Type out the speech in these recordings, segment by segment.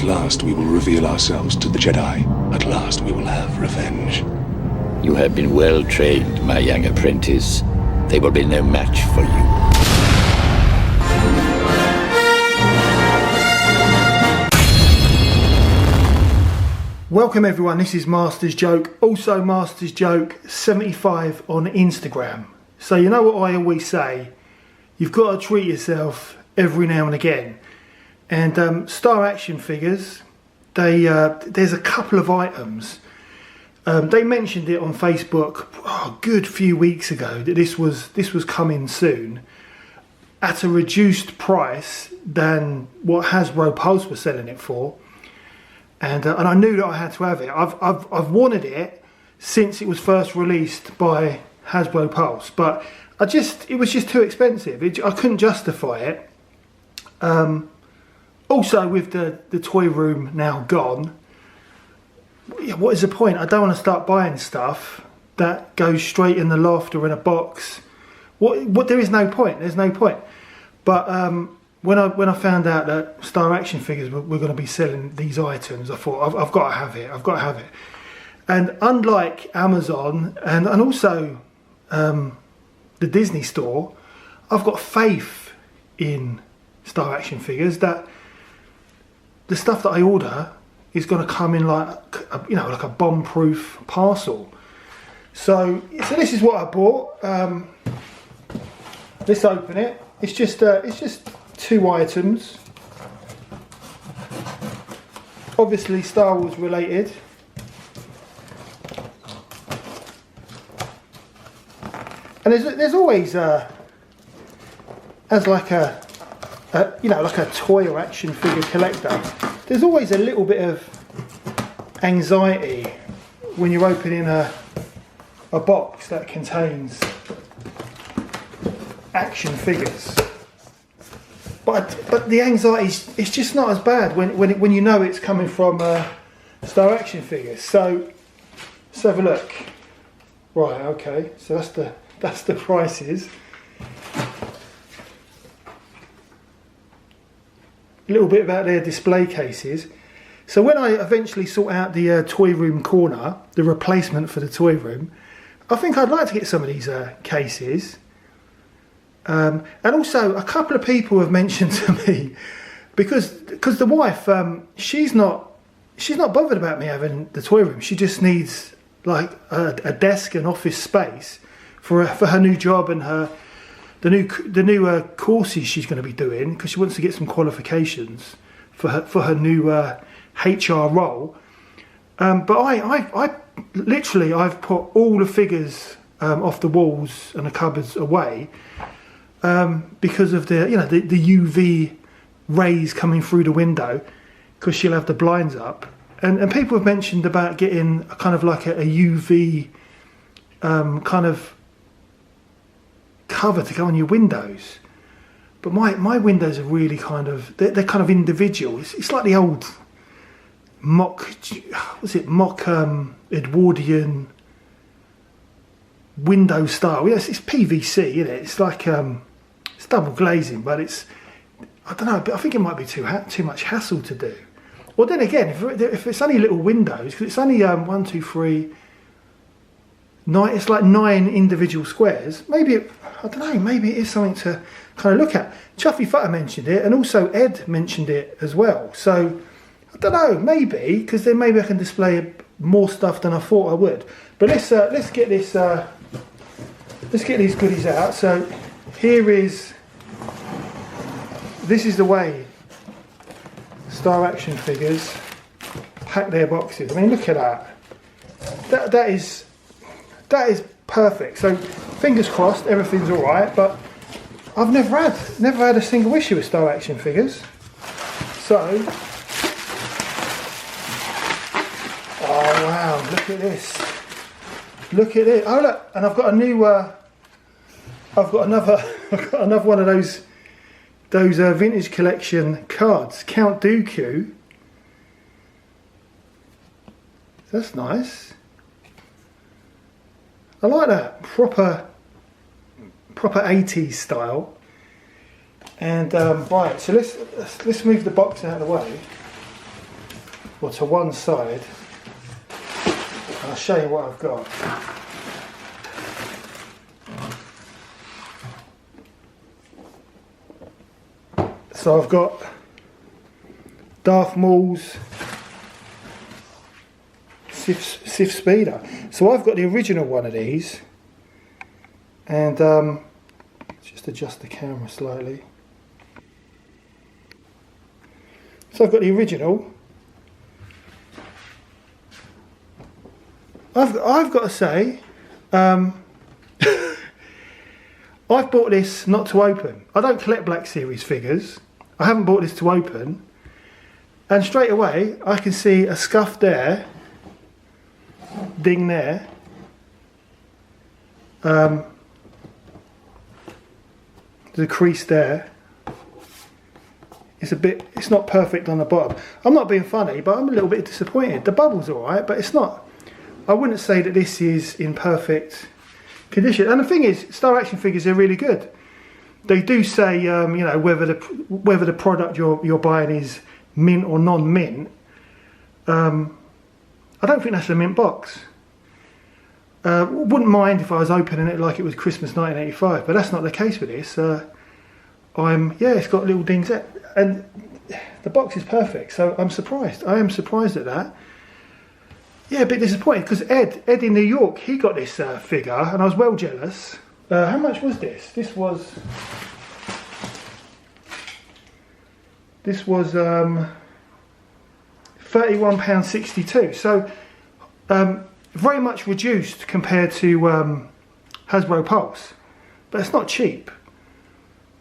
last we will reveal ourselves to the Jedi. At last we will have revenge. You have been well trained, my young apprentice. They will be no match for you. Welcome everyone, this is Master's Joke, also Master's Joke 75 on Instagram. So you know what I always say, you've got to treat yourself every now and again. And Star Action Figures, there's a couple of items. They mentioned it on Facebook a good few weeks ago that this was coming soon at a reduced price than what Hasbro Pulse was selling it for. And I knew that I had to have it. I've wanted it since it was first released by Hasbro Pulse, but it was just too expensive. I couldn't justify it. Also, with the toy room now gone, what is the point? I don't want to start buying stuff that goes straight in the loft or in a box. What? There is no point. There's no point. But when I found out that Star Action Figures were going to be selling these items, I thought I've got to have it. I've got to have it. And unlike Amazon and also the Disney Store, I've got faith in Star Action Figures that the stuff that I order is going to come in like a bomb-proof parcel. So this is what I bought. Let's open it. It's just two items, obviously Star Wars related. And there's always as like a toy or action figure collector, there's always a little bit of anxiety when you're opening a box that contains action figures. But the anxiety is just not as bad when you know it's coming from Star Action Figures. So let's have a look. Right, okay. So that's the prices. A little bit about their display cases. So when I eventually sort out the toy room corner, the replacement for the toy room, I think I'd like to get some of these cases. And also, a couple of people have mentioned to me, because the wife, she's not bothered about me having the toy room. She just needs like a desk and office space for her new job and the new courses she's going to be doing, because she wants to get some qualifications for her new HR role. But I literally I've put all the figures off the walls and the cupboards away. Because of the UV rays coming through the window, because she'll have the blinds up, and people have mentioned about getting a kind of like a UV kind of cover to go on your windows. But my windows are really they're kind of individual. It's like the old mock Edwardian window style. Yes, it's PVC, isn't it? It's like it's double glazing, but I don't know. But I think it might be too much hassle to do. Well, then again, if it's only little windows, because it's only 1, 2, 3, 9. It's like 9 individual squares. Maybe I don't know. Maybe it is something to kind of look at. Chuffy Futter mentioned it, and also Ed mentioned it as well. So I don't know. Maybe, because then maybe I can display more stuff than I thought I would. But let's get this. Let's get these goodies out. So this is the way Star Action Figures pack their boxes. I mean, look at that. That is perfect. So fingers crossed, everything's all right. But I've never had a single issue with Star Action Figures. So, oh wow, look at this. Look at it. Oh look, and I've got a new. I've got another one of those vintage collection cards. Count Dooku. That's nice. I like that proper 80s style. And right, so let's move the box out of the way. or to one side. I'll show you what I've got. So I've got Darth Maul's Sith Speeder. So I've got the original one of these, and just adjust the camera slightly. So I've got the original. I've got to say, I've bought this not to open. I don't collect Black Series figures. I haven't bought this to open. And straight away, I can see a scuff there, ding there. There's a crease there. It's not perfect on the bottom. I'm not being funny, but I'm a little bit disappointed. The bubble's all right, but it's not. I wouldn't say that this is in perfect condition. And the thing is, Star Action figures are really good. They do say, you know, whether the product you're buying is mint or non-mint. I don't think that's a mint box. Wouldn't mind if I was opening it like it was Christmas 1985, but that's not the case with this. It's got little dings there, and the box is perfect. So I'm surprised. I am surprised at that. Yeah, a bit disappointed because Ed in New York, he got this figure, and I was well jealous. How much was this? This was £31.62. So very much reduced compared to Hasbro Pulse, but it's not cheap.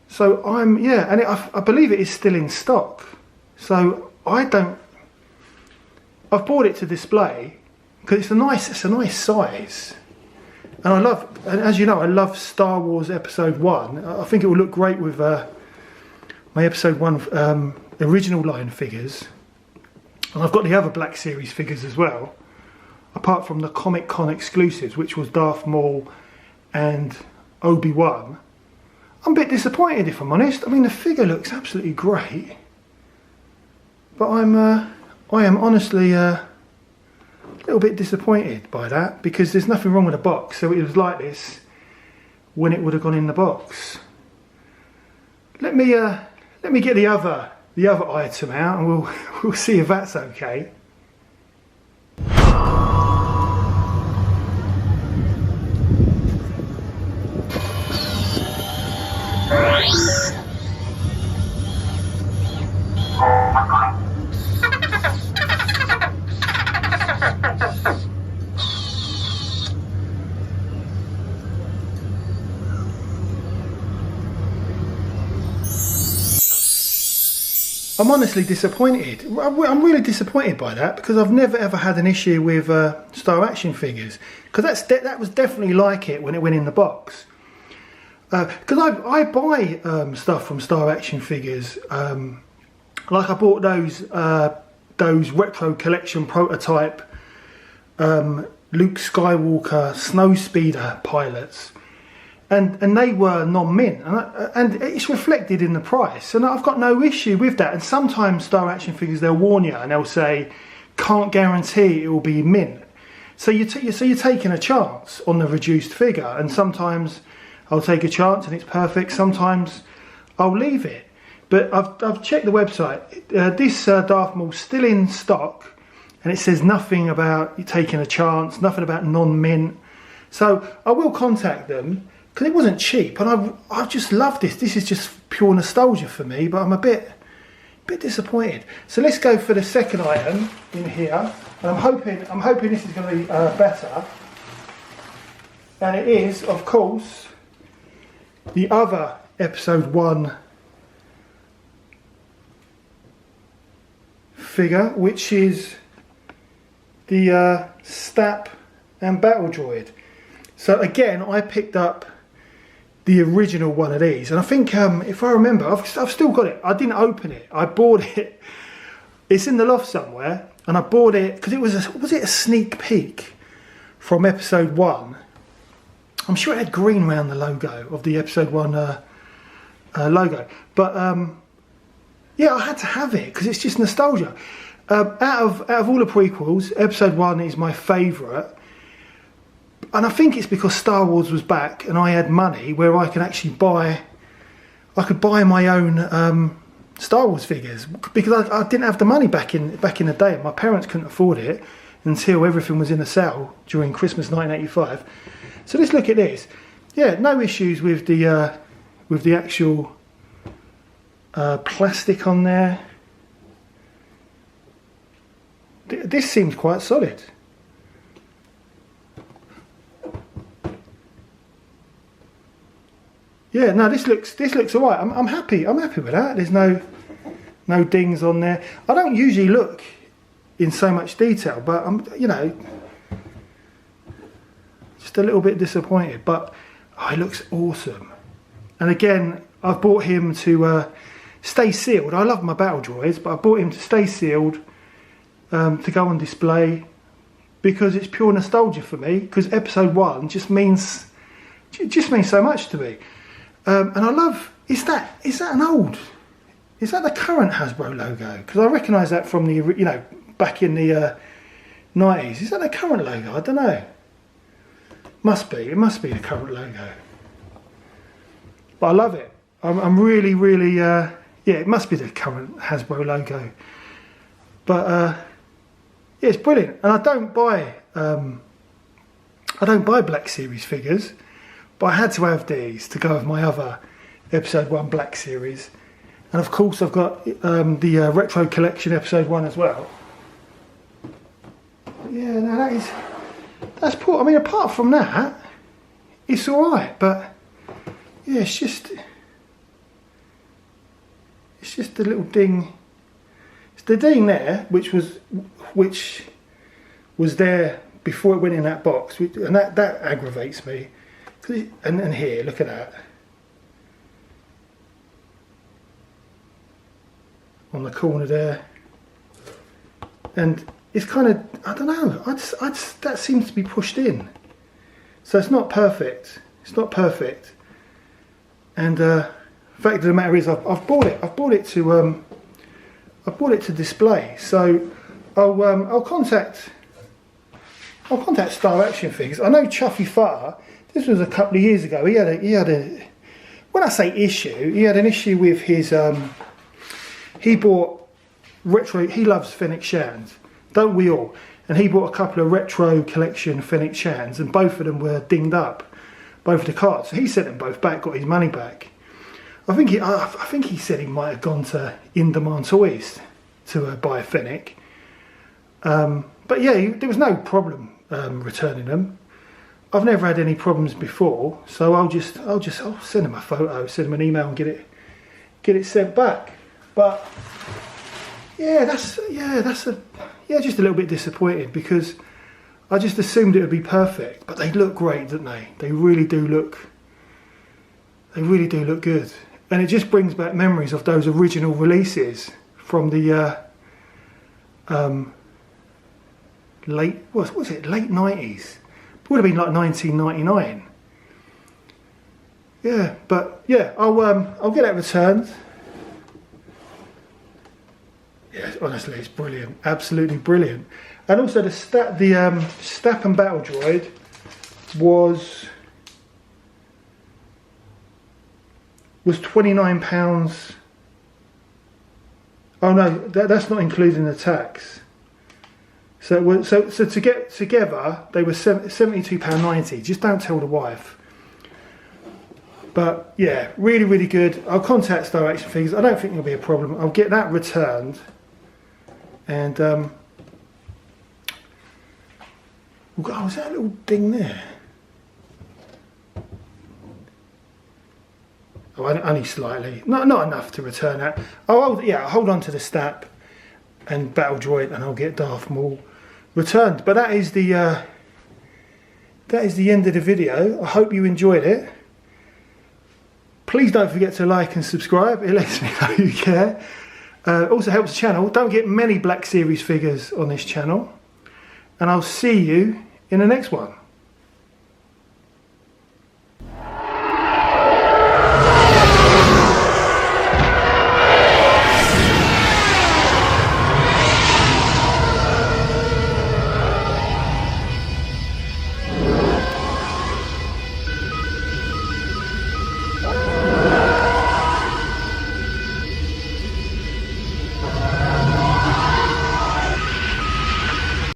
So I believe it is still in stock. So I've bought it to display because it's a nice size, and as you know, I love Star Wars Episode 1. I think it will look great with my Episode 1 original line figures, and I've got the other Black Series figures as well, apart from the Comic Con exclusives, which was Darth Maul and Obi-Wan. I'm a bit disappointed, if I'm honest. I mean, the figure looks absolutely great, but I am honestly a little bit disappointed by that, because there's nothing wrong with the box. So it was like this when it would have gone in the box. Let me get the other item out, and we'll see if that's okay. I'm honestly disappointed. I'm really disappointed by that, because I've never ever had an issue with Star Action figures, because that was definitely like it when it went in the box. Because I buy stuff from Star Action figures, like I bought those retro collection prototype Luke Skywalker Snowspeeder pilots. And they were non-mint, and it's reflected in the price, and I've got no issue with that. And sometimes Star Action figures, they'll warn you and they'll say, can't guarantee it will be mint. So you're taking a chance on the reduced figure, and sometimes I'll take a chance and it's perfect. Sometimes I'll leave it. But I've checked the website. This Darth Maul's still in stock, and it says nothing about you taking a chance, nothing about non-mint. So I will contact them, because it wasn't cheap, and I just love this. This is just pure nostalgia for me, but I'm a bit disappointed. So let's go for the second item in here, and I'm hoping this is going to be better. And it is, of course, the other Episode 1 figure, which is the Stap and Battle Droid. So again, I picked up the original one of these, and I think if I remember, I've still got it. I didn't open it. I bought it. It's in the loft somewhere, and I bought it because it was a sneak peek from Episode 1. I'm sure it had green around the logo of the Episode 1 logo, but yeah, I had to have it because it's just nostalgia. Out of all the prequels, Episode 1 is my favourite. And I think it's because Star Wars was back and I had money where I could actually buy my own Star Wars figures, because I didn't have the money back in the day. My parents couldn't afford it until everything was in a sale during Christmas 1985. So let's look at this. Yeah, no issues with the actual plastic on there. This seems quite solid. Yeah, no, this looks alright. I'm happy with that. There's no dings on there. I don't usually look in so much detail, but I'm, you know, just a little bit disappointed. But oh, it looks awesome. And again, I've bought him to stay sealed. I love my battle droids, but I bought him to stay sealed, to go on display, because it's pure nostalgia for me. Because Episode 1 just means so much to me. And I love, is that the current Hasbro logo? Because I recognise that from the, you know, back in the 90s. Is that the current logo? I don't know. It must be the current logo. But I love it. I'm really, yeah, it must be the current Hasbro logo. But yeah, it's brilliant. And I don't buy Black Series figures. But I had to have these to go with my other Episode 1 Black Series. And of course I've got the Retro Collection Episode 1 as well. Yeah, no, that's poor. I mean, apart from that, it's alright. But yeah, it's just the little ding. It's the ding there, which was there before it went in that box. And that aggravates me. And here, look at that. On the corner there. And it's kind of, I don't know, that seems to be pushed in. So it's not perfect. It's not perfect. And the fact of the matter is, I've bought it to display. So I'll contact Star Action Figures. I know Chuffy Farr. This was a couple of years ago. He had a. When I say issue, he had an issue with his. He bought retro. He loves Fennec Shans, don't we all? And he bought a couple of retro collection Fennec Shans, and both of them were dinged up, both of the cards. So he sent them both back, got his money back. I think he said he might have gone to In Demand Toys to buy a Fennec. But yeah, there was no problem returning them. I've never had any problems before, so I'll send him a photo, send him an email, and get it sent back. But yeah, just a little bit disappointed, because I just assumed it would be perfect. But they look great, don't they? They really do look good, and it just brings back memories of those original releases from the late 90s. Would have been like 1999. Yeah, but yeah, I'll get that returned. Yeah, honestly, it's brilliant, absolutely brilliant. And also the Stap and Battle Droid was £29. Oh no, that's not including the tax. So to get together, they were £72.90. Just don't tell the wife. But yeah, really, really good. I'll contact Star Action Figures. I don't think there'll be a problem. I'll get that returned. And oh, was that a little ding there? Oh, only slightly. Not enough to return that. Oh yeah, I'll hold on to the Stap and Battle Droid, and I'll get Darth Maul returned. But that is the end of the video. I hope you enjoyed it. Please don't forget to like and subscribe. It lets me know you care. Also helps the channel. Don't get many Black Series figures on this channel. And I'll see you in the next one.